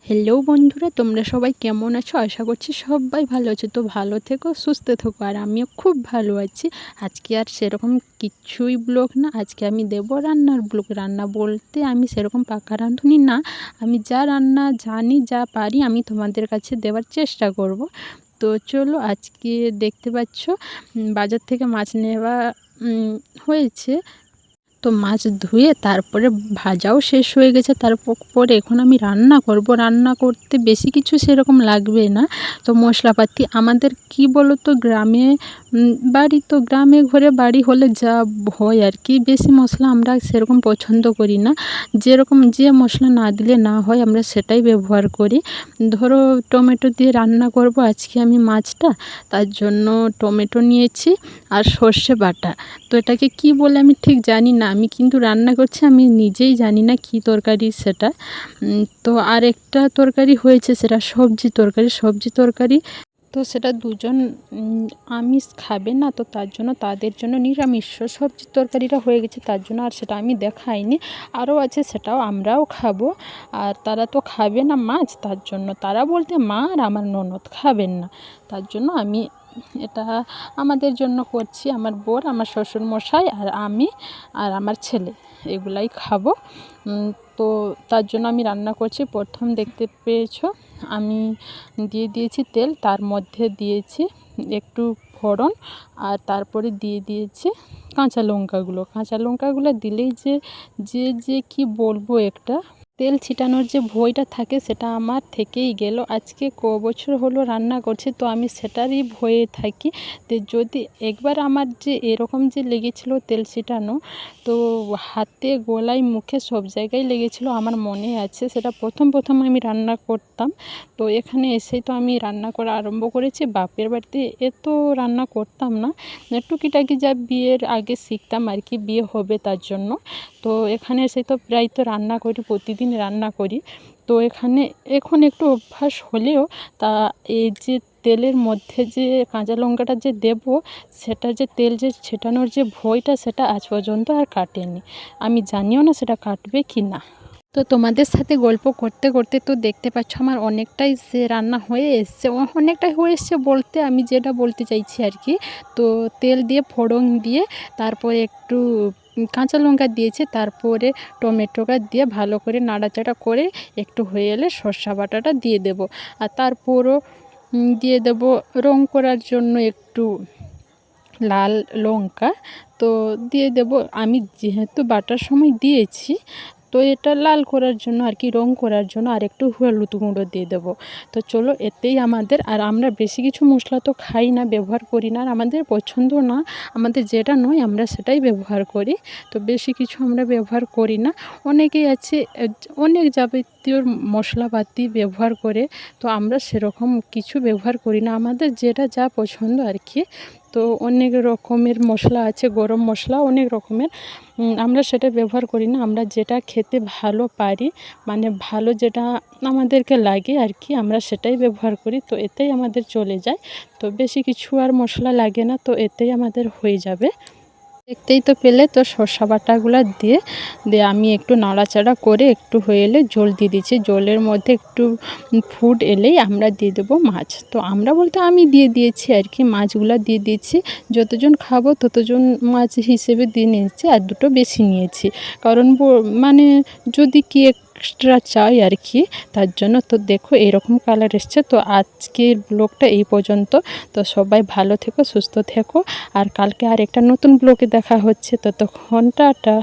Hello বন্ধুরা, তোমরা সবাই কেমন আছো? আশা করছি সবাই ভালো আছো। তো ভালো থেকো, সুস্থ থেকো। আর আমিও খুব ভালো আছি। আজকে আর সেরকম কিছুই ব্লগ না, আজকে আমি দেবো রান্নার ব্লগ। রান্না বলতে আমি সেরকম পাকা রাঁধুনি না, আমি যা রান্না জানি, যা পারি আমি তোমাদের কাছে দেওয়ার চেষ্টা করব। তো চলো, আজকে দেখতে পাচ্ছ বাজার থেকে মাছ নেওয়া হয়েছে। তো মাছ ধুয়ে তারপরে ভাজাও শেষ হয়ে গেছে। তারপরে এখন আমি রান্না করব। রান্না করতে বেশি কিছু সেরকম লাগবে না। তো মশলাপাতি আমাদের কি বলো তো, গ্রামে বাড়ি, তো গ্রামে ঘরে বাড়ি হলে যা হয় আর কি, বেশি মশলা আমরা সেরকম পছন্দ করি না। যেরকম যে মশলা না দিলে না হয় আমরা সেটাই ব্যবহার করি। ধরো টমেটো দিয়ে রান্না করব আজকে আমি মাছটা, তার জন্য টমেটো নিয়েছি আর সর্ষে বাটা। তো এটাকে কি বলে আমি ঠিক জানি না, আমি কিন্তু রান্না করছি, আমি নিজেই জানি না কি তরকারি সেটা। তো আর একটা তরকারি হয়েছে, সেটা সবজি তরকারি। তো সেটা দুজন আমিষ খাবে না, তো তার জন্য তাদের জন্য নিরামিষ সবজির তরকারিটা হয়ে গেছে, তার জন্য আর সেটা আমি দেখাইনি। আরও আছে, সেটাও আমরাও খাবো। আর তারা তো খাবে না মাছ, তার জন্য তারা বলতে মা আর আমার ননদ খাবেন না, তার জন্য আমি এটা আমাদের জন্য করছি। আমার বর, আমার শ্বশুরমশাই আর আমি আর আমার ছেলে এগুলাই খাবো। তো তার জন্য আমি রান্না করছি। প্রথম দেখতে পেয়েছো আমি দিয়ে দিয়েছি তেল, তার মধ্যে দিয়েছি একটু ফোড়ন, আর তারপরে দিয়ে দিয়েছি কাঁচা লঙ্কাগুলো দিলেই যে কি বলবো, একটা তেল ছিটানোর যে ভয়টা থাকে সেটা আমার থেকেই গেল। আজকে বছর হলো রান্না করছি, তো আমি সেটারই ভয়ে থাকি। তো যদি একবার আমার যে এরকম যে লেগেছিল তেল ছিটানো, তো হাতে, গলায়, মুখে সব জায়গায় লেগেছিল, আমার মনে আছে। সেটা প্রথম আমি রান্না করতাম। তো এখানে এসেই তো আমি রান্না করা আরম্ভ করেছি। বাপের বাড়িতে এত রান্না করতাম না, টুকিটাকি যা বিয়ের আগে শিখতাম আর কি, বিয়ে হবে তার জন্য। তো এখানে এসে তো প্রায় তো রান্না করি, প্রতিদিন রান্না করি। তো এখানে এখন একটু অভ্যাস হলেও, তা এই যে তেলের মধ্যে যে কাঁচা লঙ্কাটা যে দেবো, সেটা যে তেল যে ছেটানোর যে ভয়টা, সেটা আজ পর্যন্ত আর কাটেনি। আমি জানিও না সেটা কাটবে কি না। তো তোমাদের সাথে গল্প করতে করতে তো দেখতে পাচ্ছ আমার অনেকটাই সে রান্না হয়ে এসছে। অনেকটাই হয়ে এসছে বলতে আমি যেটা বলতে চাইছি আর কি। তো তেল দিয়ে ফোড়ন দিয়ে তারপরে একটু কাঁচা লঙ্কা দিয়েছি, তারপরে টমেটোটা দিয়ে ভালো করে নাড়াচাড়া করে একটু হয়ে এলে সর্ষে বাটাটা দিয়ে দেব। আর তারপরও দিয়ে দেব রং করার জন্য একটু লাল লঙ্কা। তো দিয়ে দেব, আমি যেহেতু বাটার সময় দিয়েছি, তো এটা লাল করার জন্য আর কি, রং করার জন্য আর একটু হলুদ গুঁড়ো দিয়ে দেবো। তো চলো, এতেই আমাদের, আর আমরা বেশি কিছু মশলা তো খাই না, ব্যবহার করি না, আর আমাদের পছন্দ না। আমাদের যেটা নয় আমরা সেটাই ব্যবহার করি। তো বেশি কিছু আমরা ব্যবহার করি না। অনেকেই আছে অনেক যাবতীয় মশলাপাতি ব্যবহার করে, তো আমরা সেরকম কিছু ব্যবহার করি না। আমাদের যেটা যা পছন্দ আর কি। তো অনেক রকমের মশলা আছে, গরম মশলা অনেক রকমের, আমরা সেটা ব্যবহার করি না। আমরা যেটা খেতে ভালো পারি, মানে ভালো যেটা আমাদেরকে লাগে আর কি, আমরা সেটাই ব্যবহার করি। তো এতেই আমাদের চলে যায়। তো বেশি কিছু আর মশলা লাগে না, তো এতেই আমাদের হয়ে যাবে। দেখতেই তো পেলে, তো সর্ষে বাটাগুলো দিয়ে দিয়ে আমি একটু নাড়াচাড়া করে একটু হয়ে এলে জল দিয়ে দিচ্ছি। জলের মধ্যে একটু ফুট এলেই আমরা দিয়ে দেবো মাছ। তো আমরা বলতে আমি দিয়ে দিয়েছি আর কি, মাছগুলো দিয়ে দিয়েছি। যতজন খাবো ততজন মাছ হিসেবে দিয়ে নিয়েছি, আর দুটো বেশি নিয়েছি, কারণ মানে যদি কি এক্সট্রা চাই আর কি, তার জন্য। তো দেখো এরকম কালার এসছে। তো আজকের ব্লগটা এই পর্যন্ত। তো সবাই ভালো থেকো, সুস্থ থেকো, আর কালকে আর একটা নতুন ব্লগে দেখা হচ্ছে। ততক্ষণ টাটা।